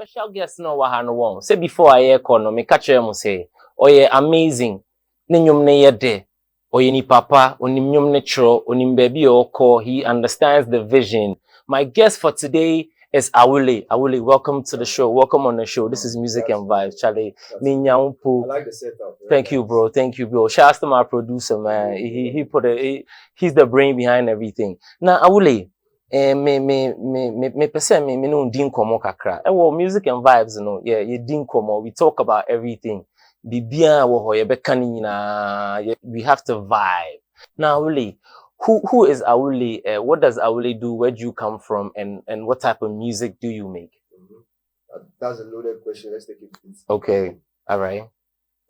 special guest no wa ha no won. Say before I call no me catch him say, "Oh yeah, amazing. Ne nyum ne yede. Oye ni papa, onim nyum ne chro, onim baby oko. He understands the vision." My guest for today is Awuley. Awuley, welcome to the show. Welcome on the show. This is Music and Vibes. Charlie, I like the setup. Thank you, bro. Thank you, bro. Shout out to my producer, man. He's the brain behind everything. Now, Awuley, me person me no din komo kakra. Well, Music and Vibes, you know. Yeah, you din komo. We talk about everything. Bibia wo ho ye beka ni nyina. We have to vibe. Now, Awuley, who is Awuley? What does Awuley do? Where do you come from? And what type of music do you make? That's a loaded question. Let's take it. Okay. All right.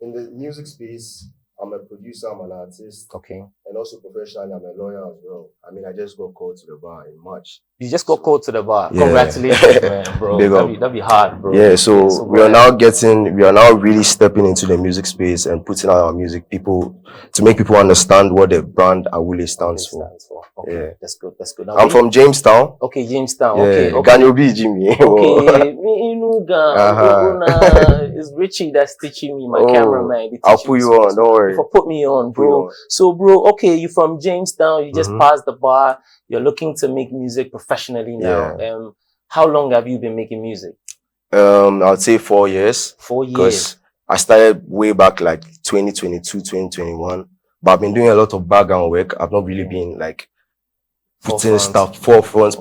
In the music space, I'm a producer, I'm an artist. Okay. And also professionally, I'm a lawyer as well. I mean, I just got called to the bar in March. You just got called to the bar. Yeah. Congratulations, man, bro. That'd be hard, bro. Yeah, so we are now really stepping into the music space and putting out our music to make people understand what the brand Awuley stands for. Okay, yeah. That's good. Now, I'm from Jamestown. Okay, Jamestown. Yeah. Okay. Ghanaian Jimmy. Okay, you know, it's Richie that's teaching me, my cameraman. I'll put you on, don't worry. Put me on, bro. So, bro, okay, you're from Jamestown. You just passed the bar. You're looking to make music professionally now. Yeah. How long have you been making music? I would say 4 years. 4 years. Because I started way back like 2022, 2021. But I've been doing a lot of background work. I've not really been like putting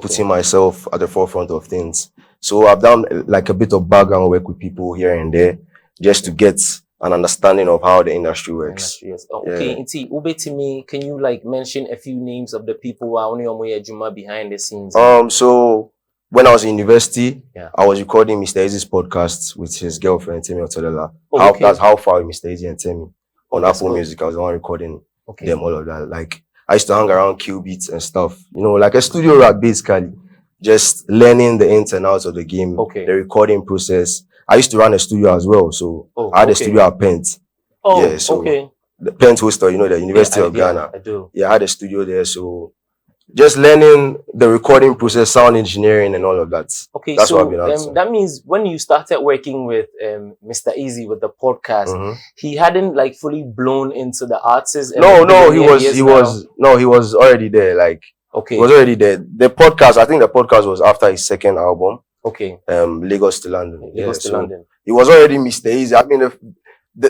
putting myself at the forefront of things. So I've done like a bit of background work with people here and there just to get an understanding of how the industry works. Okay, Inti, Ubetimi, can you like mention a few names of the people who are only on Juma behind the scenes? So when I was in university, I was recording Mr. Easy's podcast with his girlfriend, Temi Otolela. That's How Far with Mr. Easy and Temi on Apple Music. I was the one recording them, all of that. Like, I used to hang around Q Beats and stuff, you know, like a studio rat basically, just learning the ins and outs of the game, the recording process. I used to run a studio as well, so I had a studio at Pent. The Pent Hostel, you know, the University of Ghana. I do. Yeah, I had a studio there, so just learning the recording process, sound engineering, and all of that. Okay, that's so what I've been up to. That means when you started working with Mr. Easy with the podcast, he hadn't like fully blown into the artists. No, he was already there. Like, he was already there. The podcast, I think the podcast was after his second album. Okay. Lagos to London. Lagos to London. He was already Mr. Easy. I mean,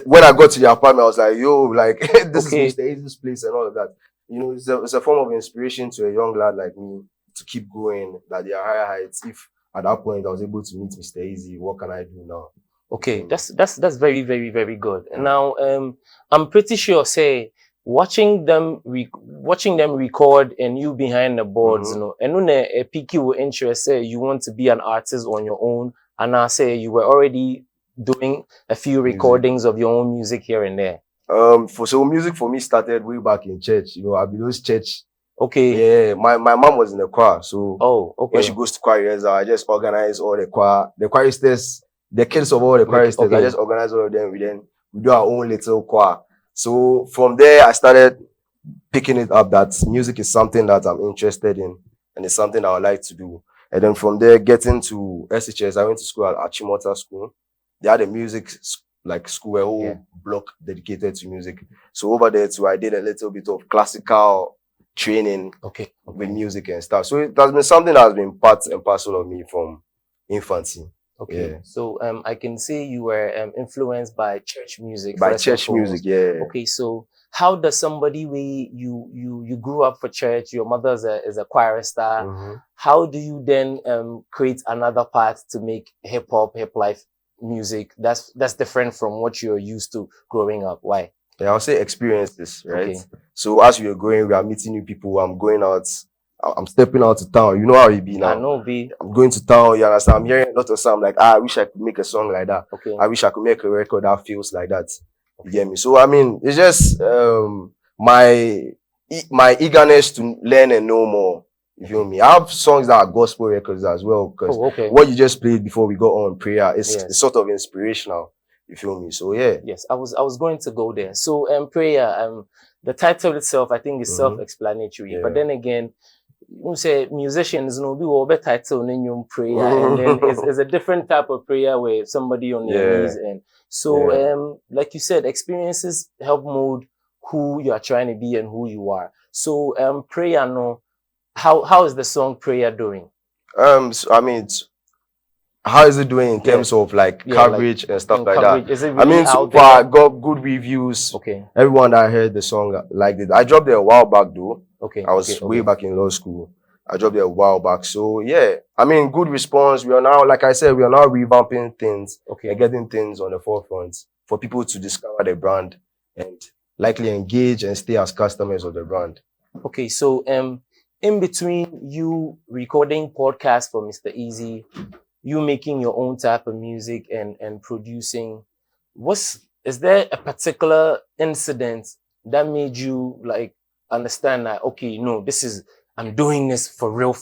when I got to the apartment, I was like, yo, like, this is Mr. Easy's place and all of that. You know, it's a form of inspiration to a young lad like me to keep going, that there are higher heights. If at that point I was able to meet Mr. Easy, what can I do now? Okay, that's very, very, very good. And now, I'm pretty sure, say, watching them record and you behind the boards, you know, and when a pique you interest, say you want to be an artist on your own, and I say you were already doing a few recordings of your own music here and there. So music for me started way back in church. You know, I've been those church. Okay. Yeah, my mom was in the choir, so when she goes to choir, I just organize all the choristers, the kids of all the choristers. I just organize all of them. We do our own little choir. So from there, I started picking it up that music is something that I'm interested in, and it's something I would like to do. And then from there, getting to SHS, I went to school at Achimota School. They had a music school, a whole block dedicated to music. So over there too, I did a little bit of classical training with music and stuff. So it has been something that has been part and parcel of me from infancy. Okay. Yeah. So I can say you were influenced by church music. By church music, yeah. Okay, so how does somebody you grew up for church, your mother is a chorister, how do you then create another path to make hip life music that's different from what you're used to growing up? Why? Yeah, I'll say experiences, right? So as we are growing, we are meeting new people. I'm going out, I'm stepping out to town. You know how it be now. I know, B. I'm going to town, you understand? I'm hearing a lot of sound like, I wish I could make a song like that. I wish I could make a record that feels like that. You get me? So I mean, it's just my eagerness to learn and know more. You feel me? I have songs that are gospel records as well, because what you just played before we got on prayer is sort of inspirational. You feel me? So yeah. Yes, I was going to go there. So prayer, the title itself I think is self-explanatory. But then again, you say musicians no be over title in prayer, and then it's a different type of prayer where somebody on their knees, and so like you said, experiences help mold who you are trying to be and who you are. So prayer no, how is the song Prayer doing? So, I mean, how is it doing in terms of like coverage and stuff like that? Is it really so far I got good reviews. Okay. Everyone that heard the song liked it. I dropped it a while back though. Okay. I was way back in law school. I dropped it a while back. So yeah, I mean, good response. We are now, like I said, we are now revamping things and getting things on the forefront for people to discover the brand and likely engage and stay as customers of the brand. Okay, so in between you recording podcasts for Mr. Easy, you making your own type of music and producing, is there a particular incident that made you like understand that, okay, no, I'm doing this for real?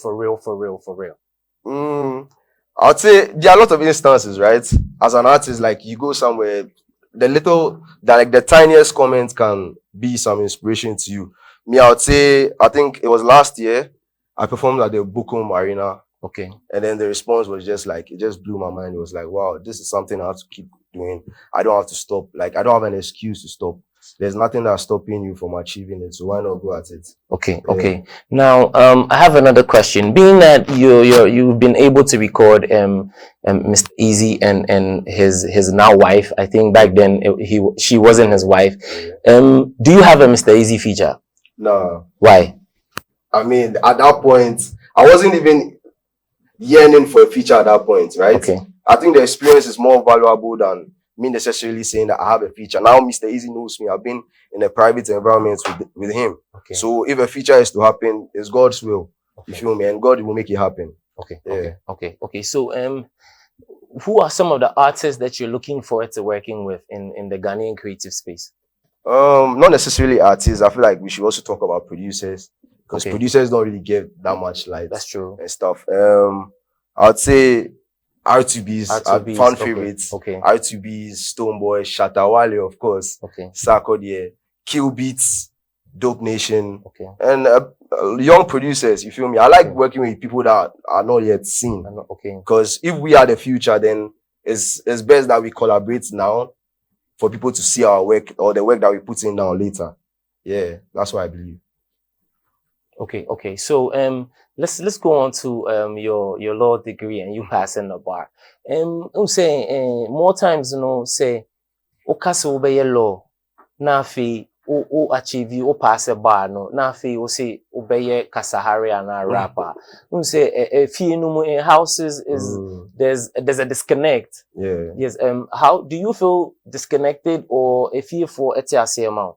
I'd say there are a lot of instances, right? As an artist, like you go somewhere, the tiniest comment can be some inspiration to you. Me, I would say, I think it was last year, I performed at the Bukum Arena. Okay. And then the response was just like, it just blew my mind. It was like, wow, this is something I have to keep doing. I don't have to stop. Like, I don't have an excuse to stop. There's nothing that's stopping you from achieving it. So why not go at it? Okay. Yeah. Okay. Now, I have another question. Being that you've been able to record Mr. Easy and his now wife. I think back then she wasn't his wife. Do you have a Mr. Easy feature? No. Why? I mean, at that point, I wasn't even yearning for a feature at that point, right? Okay. I think the experience is more valuable than me necessarily saying that I have a feature. Now Mr. Easy knows me. I've been in a private environment with him. Okay. So if a feature is to happen, it's God's will. Okay. You feel me? And God will make it happen. Okay. Yeah. Okay. So who are some of the artists that you're looking forward to working with in the Ghanaian creative space? Not necessarily artists. I feel like we should also talk about producers. Because producers don't really get that much light. That's true. And stuff. I'd say R2B's fan favorites. Okay. R2B's, Stoneboy, Awuley, of course. Okay. Sarkodie, Kill Beats, Dope Nation. Okay. And young producers, you feel me? I like working with people that are not yet seen. Okay. Because if we are the future, then it's best that we collaborate now for people to see our work or the work that we put in now later. Yeah, that's what I believe. Okay. So let's go on to your law degree and you passing the bar. I'm saying more times, say okaso obey law na fi o achieve o pass the bar no na fi o say obey kasahari and a rapper. Say if you in houses is there's a disconnect. Yeah. Yes. How do you feel disconnected or if you for etiasema?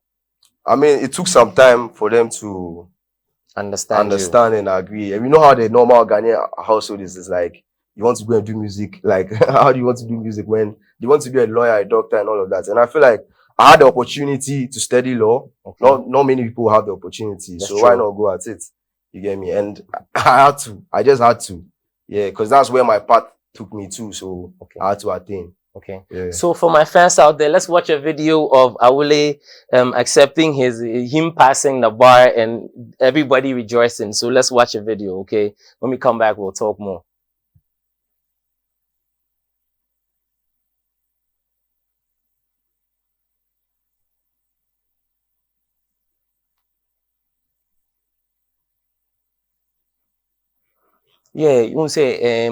I mean, it took some time for them to understand and agree. And we know how the normal Ghanaian household is like, you want to go and do music. Like, how do you want to do music when you want to be a lawyer, a doctor, and all of that? And I feel like I had the opportunity to study law. Okay. Not many people have the opportunity. That's so true. Why not go at it? You get me? And I just had to. Yeah, because that's where my path took me to. So I had to attain. Okay. Yeah. So for my fans out there, let's watch a video of Awuley accepting him passing the bar and everybody rejoicing. So let's watch a video, okay? When we come back, we'll talk more. Yeah, you won't say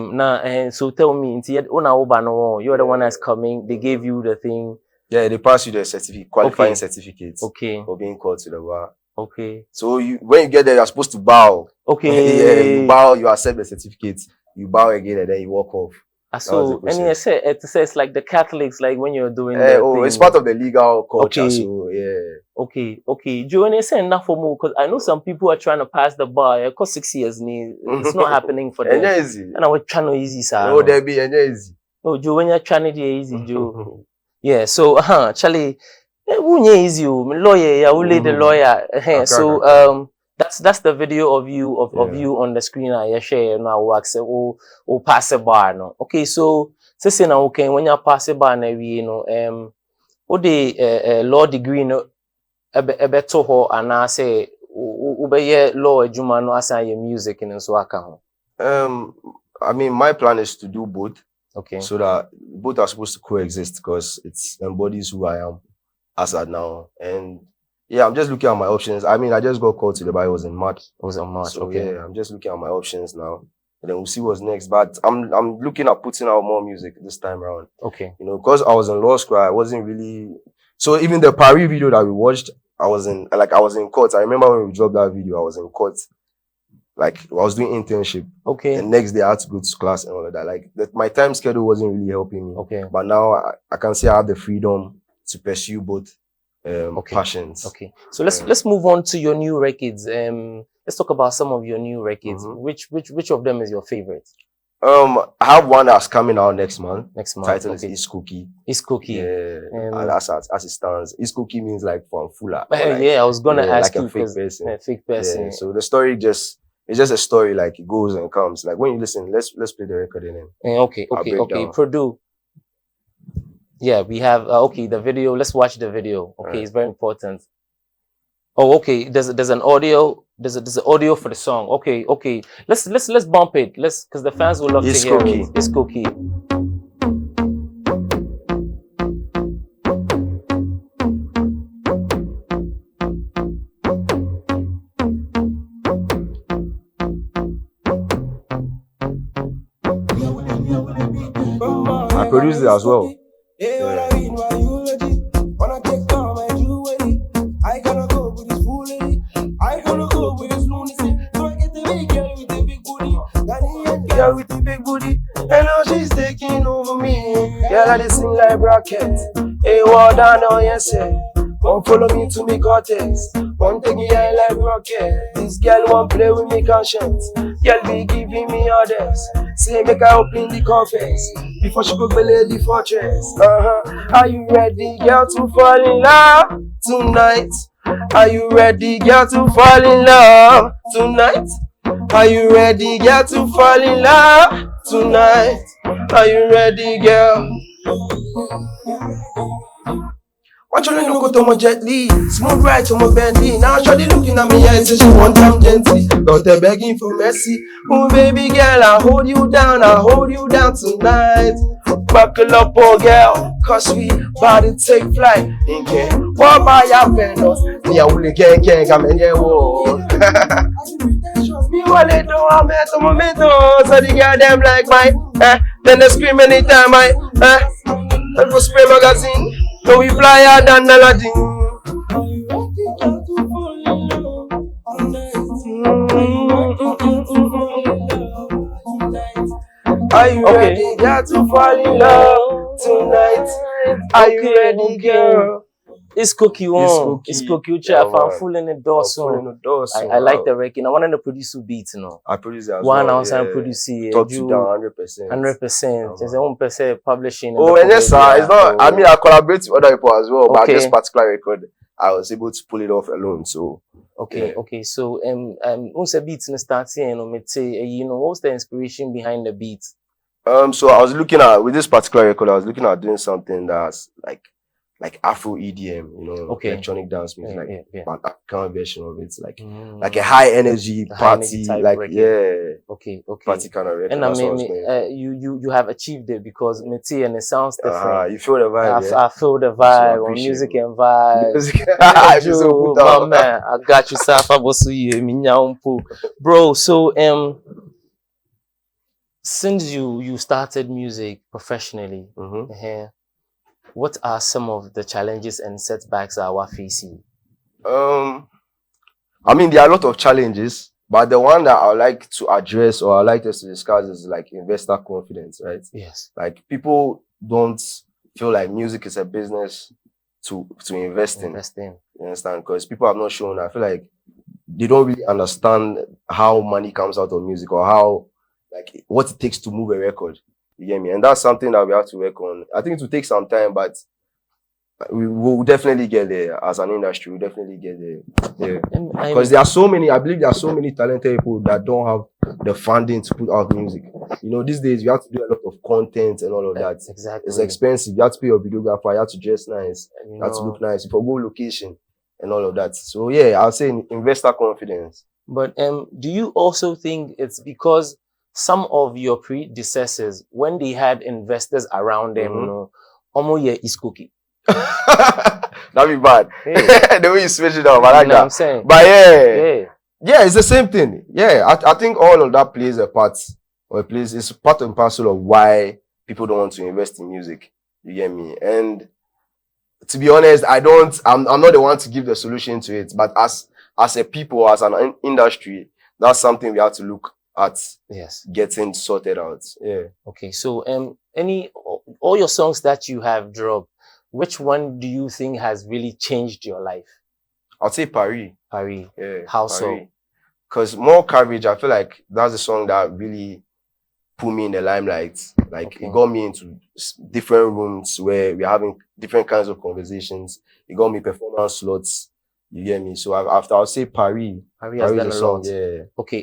so tell me, you're the one that's coming, they gave you the thing. Yeah, they pass you the certificate, qualifying certificate. Okay. For being called to the bar. Okay. So when you get there, you're supposed to bow. Okay. Yeah, you bow, you accept the certificate, you bow again, and then you walk off. So, and it says like the Catholics, like when you're doing it's part of the legal culture. Okay. So yeah. Okay. Do you want to say enough for more? Because I know some people are trying to pass the bar. It cost 6 years. It's not happening for them. And I was trying to easy, sir. No, there be easy. No, Joe, when you're trying to do easy, Joe. Yeah. So, Charlie, easy. Lawyer, Awuley the lawyer. So, that's the video of you on the screen. I share now. Works or pass a bar no. Okay, so say now okay when you pass a bar now what the law degree no ebe to ho and I say but yeah, law ejuma no assign your music and so account. I mean, my plan is to do both. Okay. So that both are supposed to coexist because it embodies who I am as at now. And yeah, I'm just looking at my options. I mean, I just got called to the bar. It was in March. It was in March. So, okay. Yeah, I'm just looking at my options now. And then we'll see what's next. But I'm looking at putting out more music this time around. Okay. You know, because I was in law school, I wasn't really. So even the Paris video that we watched, I was in court. I remember when we dropped that video, I was in court. Like I was doing internship. Okay. The next day I had to go to class and all of that. Like my time schedule wasn't really helping me. Okay. But now I can say I have the freedom to pursue both passions. Okay. So let's move on to your new records. Let's talk about some of your new records. Which of them is your favorite? I have one that's coming out next month. Title is Is Cookie. Is Cookie. Yeah. And as it stands. Is Cookie means like from Fula. Yeah, I was gonna ask like you a fake person. A fake person. Yeah. So the story it's just a story, like it goes and comes. Like when you listen, let's play the record in it. Okay. Produce. Yeah, we have the video. Let's watch the video. Okay, It's very important. Oh, okay. There's an audio. There's an audio for the song. Okay. Let's bump it. Because the fans will love to hear it. It's Cookie. I produced it as well. Yeah. Girl with the big booty, and now she's taking over me. Girl, I sing like bracket. Hey, what down on your say? Won't follow me to me cortex. Won't take me high like rocket. This girl won't play with me conscience. Girl be giving me orders. Say make her open the coffers before she go belay the fortress. Are you ready, girl, to fall in love tonight? Are you ready, girl, to fall in love tonight? Are you ready, girl, to fall in love tonight? Are you ready, girl? Watch you look at my jet Li, smooth right to my Bentley. Now shawty looking at me, I say she want them gently. Got her begging for mercy. Oh baby girl, I hold you down tonight. Buckle up, oh girl, cause we about to take flight. What by your vendors? Me Awuley gang, I'm in your wall. Me wale do I met a momento. So the girl them like my, then they scream anytime I, that was spray magazine. So we fly out than Aladdin. Are you ready, girl, to fall in love tonight? Are you ready, girl? It's Cookie one. It's Cookie. I'm full in the door soon. I like the record. I wanted to produce beats, you know. I produce it as well. One house and produce it. Top to down 100%. 100%. There's 1% publishing. Oh, and yes, sir. It's not. I mean, I collaborate with other people as well. But this particular record, I was able to pull it off alone. So. Okay. So once the beats in the starting, you know, what's the inspiration behind the beats? So I was looking at with this particular record, I was looking at doing something that's like Afro EDM, you know, electronic dance music, an African version of it, like a high energy party, party kind of record. And I mean, you have achieved it because Meti and it sounds different. You feel the vibe. I feel the vibe on music and vibe. I got you, Safa Bosu, bro. So since you started music professionally, what are some of the challenges and setbacks that we're facing? I mean, there are a lot of challenges, but the one that I would like to address or I like us to discuss is like investor confidence, right? Yes. Like people don't feel like music is a business to invest in. You understand? Because people have not shown, I feel like they don't really understand how money comes out of music or how, like, what it takes to move a record. You get me? And that's something that we have to work on. I think it will take some time, but we will definitely get there as an industry. We'll definitely get there. Because there are so many, I believe there are so many talented people that don't have the funding to put out music. You know, these days you have to do a lot of content and all of that. Exactly. It's expensive. You have to pay your videographer, you have to dress nice, you have to look nice. If you go location, and all of that. So yeah, I'll say investor confidence. But do you also think it's because some of your predecessors, when they had investors around them, you know, omo is cookie. That'd be bad. Hey. The way you switch it up, I like You know that. what I'm saying? But Yeah. Yeah, it's the same thing. Yeah, I think all of that plays a part, it's part and parcel of why people don't want to invest in music. You get me? And to be honest, I'm not the one to give the solution to it, but as a people, as an industry, that's something we have to look at. Yes. Getting sorted out. Yeah. Okay. So all your songs that you have dropped, which one do you think has really changed your life? I'll say Paris. Paris. Yeah. How Paris. so? Because More Courage, I feel like that's the song that really put me in the limelight. Like, it got me into different rooms where we're having different kinds of conversations. It got me performance slots. You get me? So I'll say Paris. Paris has done a lot. Yeah. Okay.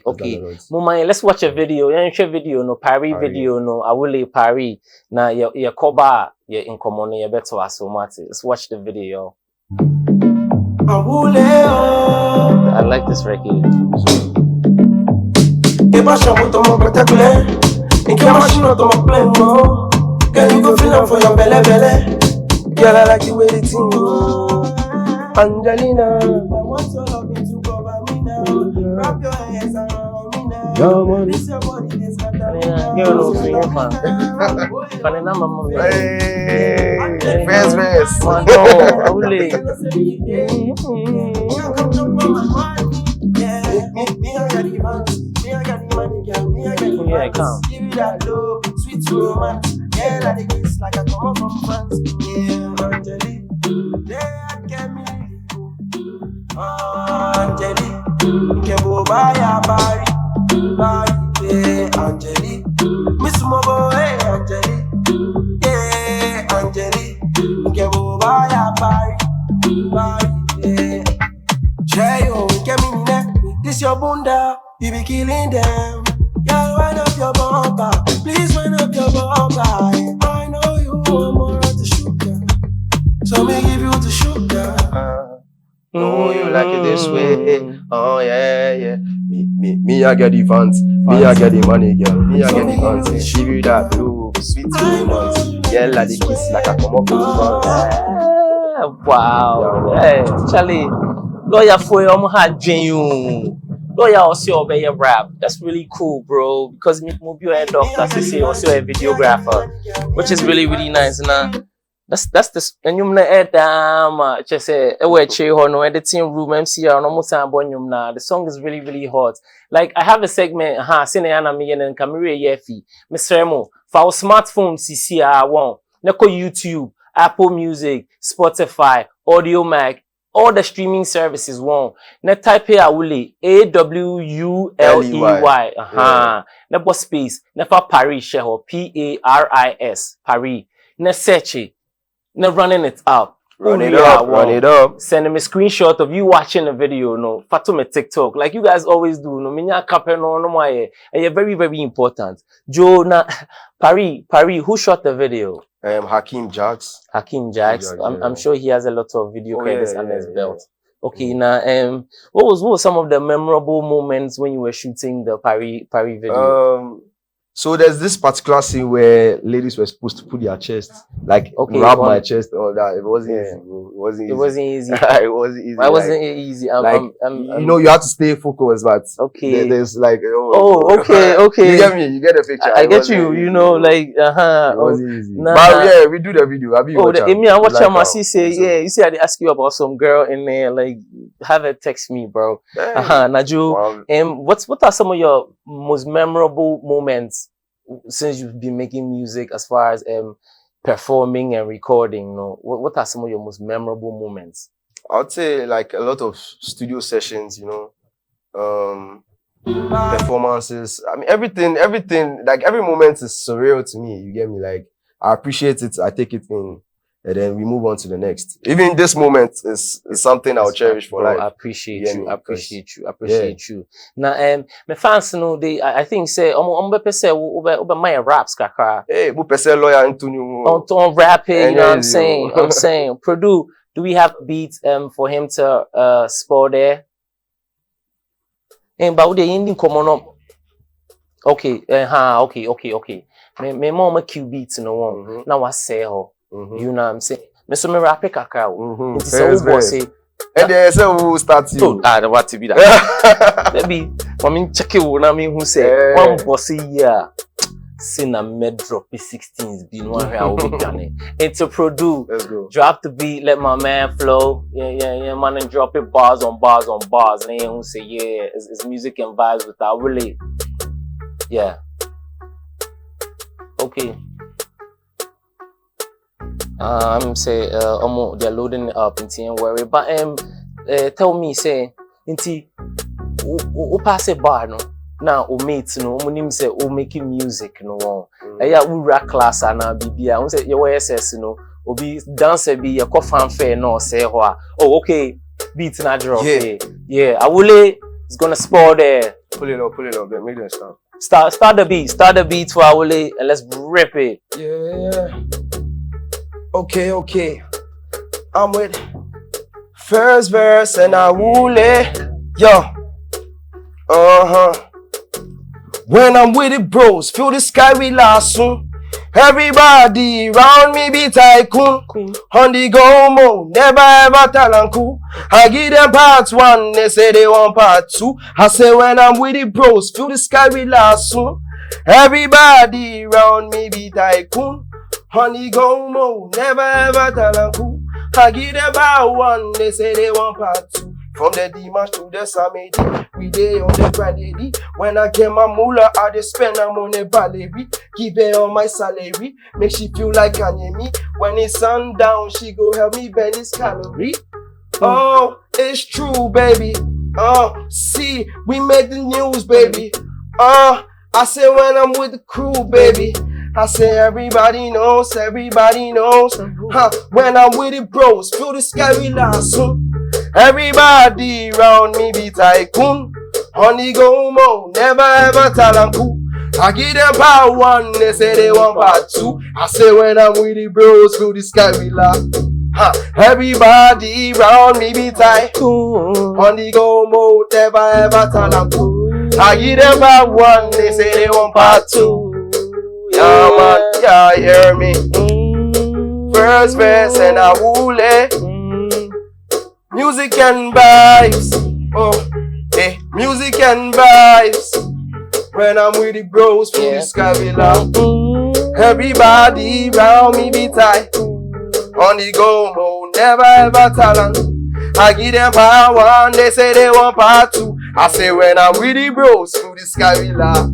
Mama, let's watch a video. No Paris video, no Awuley Paris. Na your koba, your in common, your better asomati. Let's watch the video. I like this record. Girl, you go feel them for your belly, belly. Girl, I like the way they think. Angelina, I want your love to cover me now. Wrap your hands around me now. Your money, this your body, this got that. Girl, no sing fan. Hey, first verse. Awuley. Yeah, I come. Give me that low, sweet romance. Yeah, like the kiss, like I come from France. Yeah, Angelique, yeah, I can't believe you. Angelique, you go buy a bari, yeah, Angelique. Miss Mobo, hey, Angelique, yeah, Angelique, you go buy a bari, yeah. Try you, get me neck, this your bunda, you be killing them. Girl, wind up your bumper, please wind up your bumper. I know you want more of the sugar, so me give you the sugar. Oh, you like it this way? Oh yeah. Me I get the funds, me I get the money, girl. Me I get the funds. Give you that blue, sweet romance. Girl, like the kiss, like I come up from France. Wow. Hey, Charlie, lawyer for your had genuine. Lawyer also obey your rap. That's really cool, bro. Because me be a doctor, say also a videographer, which is really nice. And that's the and you na just say no editing room MCR no more na. The song is really hot. Like I have a segment, sine me and camera yefi. Mr. Mo, for our smartphone CC one. Neko YouTube, Apple Music, Spotify, Audio Mac. All the streaming services won. Na type here Awuley AWULEY. Na boss space. Na for Paris share PARIS Paris. Na search it. Na running it up. Run it up. Send them a screenshot of you watching the video. No, fato me TikTok like you guys always do. No, minya kape no my. And very important. Joe na Paris. Who shot the video? Hakeem Jacks. I'm sure he has a lot of video credits under his belt. Okay, now what was some of the memorable moments when you were shooting the Paris video? So there's this particular scene where ladies were supposed to put their chest, like wrap my chest, all that. It wasn't easy, bro. It wasn't easy. It wasn't easy. Why wasn't it easy? You know, you have to stay focused, but there's like okay. You get me? You get the picture. I get you. You know, like It wasn't easy. But yeah, we do the video. I watch my say yeah. You see, I ask you about some girl in there. Like, have her text me, bro. Naju. What are some of your most memorable moments since you've been making music, as far as performing and recording? What are some of your most memorable moments? I'd say like a lot of studio sessions, performances. I mean, everything, like every moment is surreal to me. You get me? Like, I appreciate it. I take it in. And then we move on to the next. Even this moment is something I'll cherish for life. I appreciate you. Now, my fans know I think say, my raps kakra. Hey, bu pese lawyer into new. On rapping, you know what I'm saying? Produce. Do we have beats for him to score there? And but the ending come on. Okay, okay. Me mama cue beats no one. Now I say ho. You know what I'm saying? Me so me rap kakra. It's so bossy. And then say who start you. The what to be that. Maybe I mean check it na me who say one bossy year. Sin a med drop 16s be one I will be done. And to produce, Let's go. Drop the beat, let my man flow. Yeah, man, and drop it bars on bars on bars. And then who say, yeah, it's music and vibes with Awuley. Yeah. Okay. I'm say, they're loading it up and ain't worry. But tell me, say, inti, pass a bar no. Now, o mates no, o say o making music no. Yeah, we rap class and bibia. We say your SS no, o be dancer be your fanfare no say what. Oh, okay, beat na drop. Yeah. Awuley is gonna score there. Pull it up, make them stop. Start the beat for Awuley and let's rip it. Yeah. Okay. I'm with first verse and Awuley. Yo. When I'm with the bros, feel the sky relax soon. Everybody round me be tycoon. On the go mode, never ever talent cool. I give them part 1, they say they want part 2. I say when I'm with the bros, feel the sky relax soon. Everybody round me be tycoon. On the go mode, never ever talent cool. I give them part 1, they say they want part 2. From the Dimash to the Samedi, we day on the Friday. When I get my moolah, I just spend I'm on the ballet. Give her on my salary, make she feel like Kanye. When it's sundown, she go help me burn this calorie. Oh, it's true, baby. See, we make the news, baby. I say when I'm with the crew, baby. I say everybody knows. When I'm with the bros, feel the sky relax soon. Everybody round me be tycoon. On the go mode, never ever talent cool. I give them part 1, they say they want part 2. I say when I'm with the bros, feel the sky relax. Everybody round me be tycoon. On the go mode, never ever talent cool. I give them part 1, they say they want part 2. Yeah man, yeah, hear me. First verse and Awuley. Music and vibes, music and vibes. When I'm with the bros, feel the sky relax. Everybody round me be tight. On the go mode, never ever talent. I give them part 1, they say they want part 2. I say when I'm with the bros, feel the sky relax.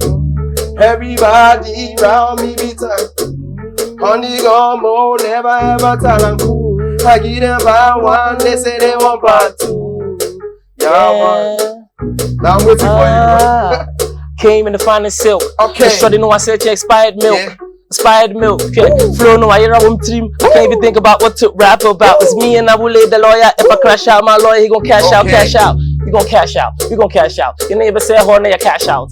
Everybody round me be tight. On the go mode, never ever talent. I give them part 1, they say they want part 2. Yeah, man. Now I'm waiting for you. Came in the finest silk. Okay. Sure they know I said expired milk. Yeah. Expired milk. Flow no, I hear a trim. I can't even think about what to rap about. It's me and Awuley, the lawyer. If I crash out, my lawyer, he gon' cash out. You gon' cash out. You gon' cash out. You never say horn, you cash out.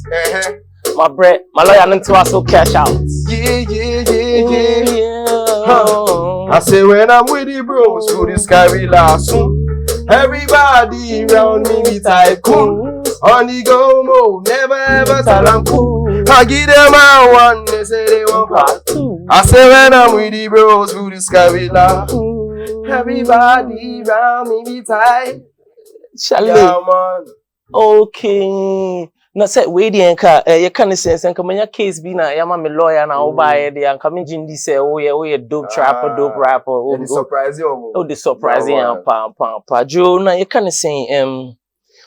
My bread, my lawyer, and to also cash out. Yeah. I say when I'm with the bros, feel the sky relax soon. Everybody round me be tycoon. On the go mode, never ever talent cool. I give them a 1, they say they want part 2. I say when I'm with the bros, feel the sky relax. Everybody round me be tight. Yeah, man. Okay. No say we the anka you can sense and come your case be na ya ma me lawyer na oba the anka me jindi say oh yeah dope trapper dope rapper oh the surprise you oh the surprising pa Joe na you can say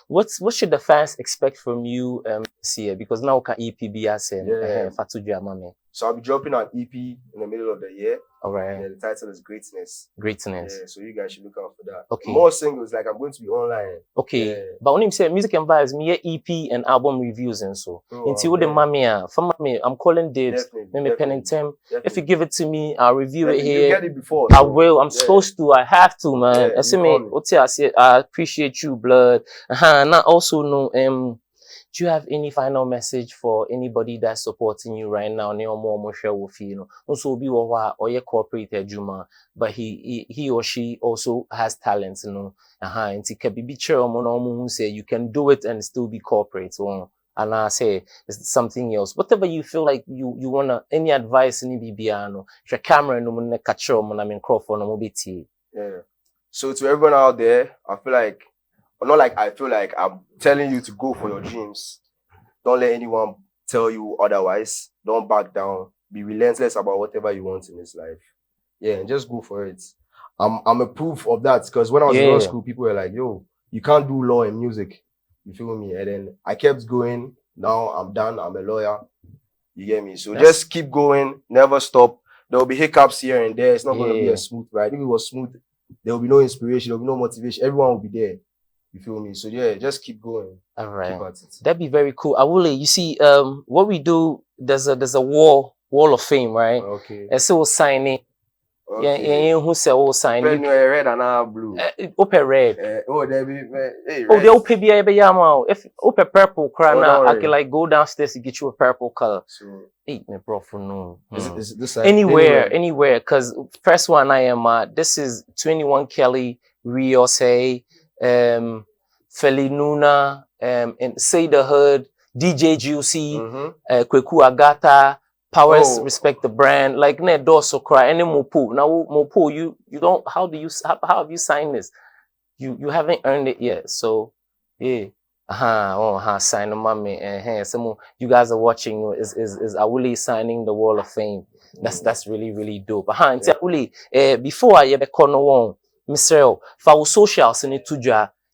what should the fans expect from you this year, because now can EP be as Fatuju Amame. So I'll be dropping an EP in the middle of the year. All right. Yeah, the title is Greatness. Greatness. Yeah, so you guys should look out for that. Okay. More singles, like I'm going to be online. Okay. Yeah. But when you say music and vibes, me EP and album reviews and so. Until the mamia, for me, I'm calling dibs. Maybe pen and tem. If you give it to me, I'll review it here. You get it before. I will. I'm supposed to. I have to, man. I say, I appreciate you, blood. And I also know do you have any final message for anybody that's supporting you right now? Also be or your corporate ejuma, but he or she also has talents, you know. And who say you can do it and still be corporate. So, and I say it's something else. Whatever you feel like you wanna, any advice, any bibiano, your camera no mun catch on, I mean microphone no mobiti. Yeah. So to everyone out there, I feel like, or not like I feel like I'm telling you to go for your dreams. Don't let anyone tell you otherwise. Don't back down. Be relentless about whatever you want in this life. Yeah, and just go for it. I'm a proof of that because when I was in law school, people were like, yo, you can't do law and music. You feel me? And then I kept going. Now I'm done. I'm a lawyer. You get me? So just keep going. Never stop. There will be hiccups here and there. It's not going to be a smooth ride. If it was smooth, there will be no inspiration. There will be no motivation. Everyone will be there. You feel me? So yeah, just keep going. All right. That'd be very cool. Awuley, you see, what we do, there's a wall of fame, right? Okay. And so we'll sign it. Okay. Yeah, who said we'll sign it? Red and blue. Open red. There be red. Oh, the open if open purple crown now, I can like go downstairs and get you a purple color. So me bro for no. Is this side? Anywhere. Cause first one I am this is 21 Kelly, Rios Hey, Felinuna, and Say the Hood, DJ Juicy, Kweku Agata, Powers Respect the Brand, like ne doso cry, and then Mopo. Now Mopo, you don't, how have you signed this? You haven't earned it yet. So yeah. Sign the mommy and some you guys are watching is Awuley signing the Wall of Fame. That's really dope. Awuley, before I ever call no one, Mr. For socials in it to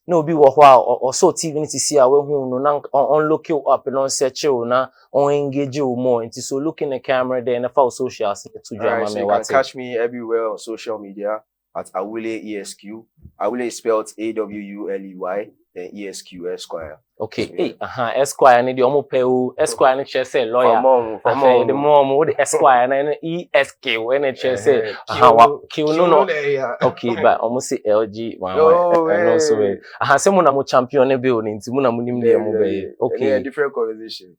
no be or so TV to see our who no on look you up and on search you na on engage you more into so look in the camera there and for socials to so you can catch me everywhere on social media at Awuley ESQ. Awuley is spelled AWULEY, then ESQ Esquire. Okay, Esquire need the omo pay Esquire and chair say lawyer. The mom with Esquire and ESQ when it chair say no. Okay, but almost say LG no so someone am champion e building nti muna munim dey mo be. Okay, different conversation.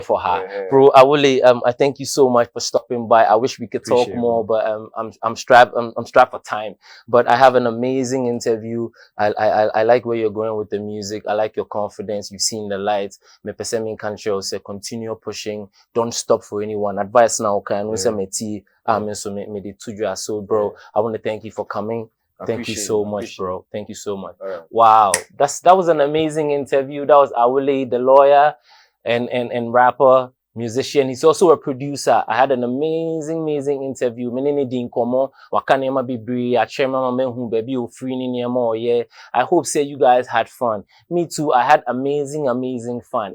For her. Bro, Awuley, I thank you so much for stopping by. I wish we could talk more, but I'm strapped for time. But I have an amazing interview. I like where you're going with the music. I like your confidence. You've seen the lights. Me person in country say continue pushing. Don't stop for anyone. Advice now can we say me so me the tuju. So bro, I want to thank you for coming. Thank you so much, bro. Thank you so much. Wow. That was an amazing interview. That was Awuley, the lawyer and rapper, musician. He's also a producer. I had an amazing interview. Menene din komo wakanema bibri achema menhu baby o free ni niema. I hope say you guys had fun. Me too. I had amazing fun.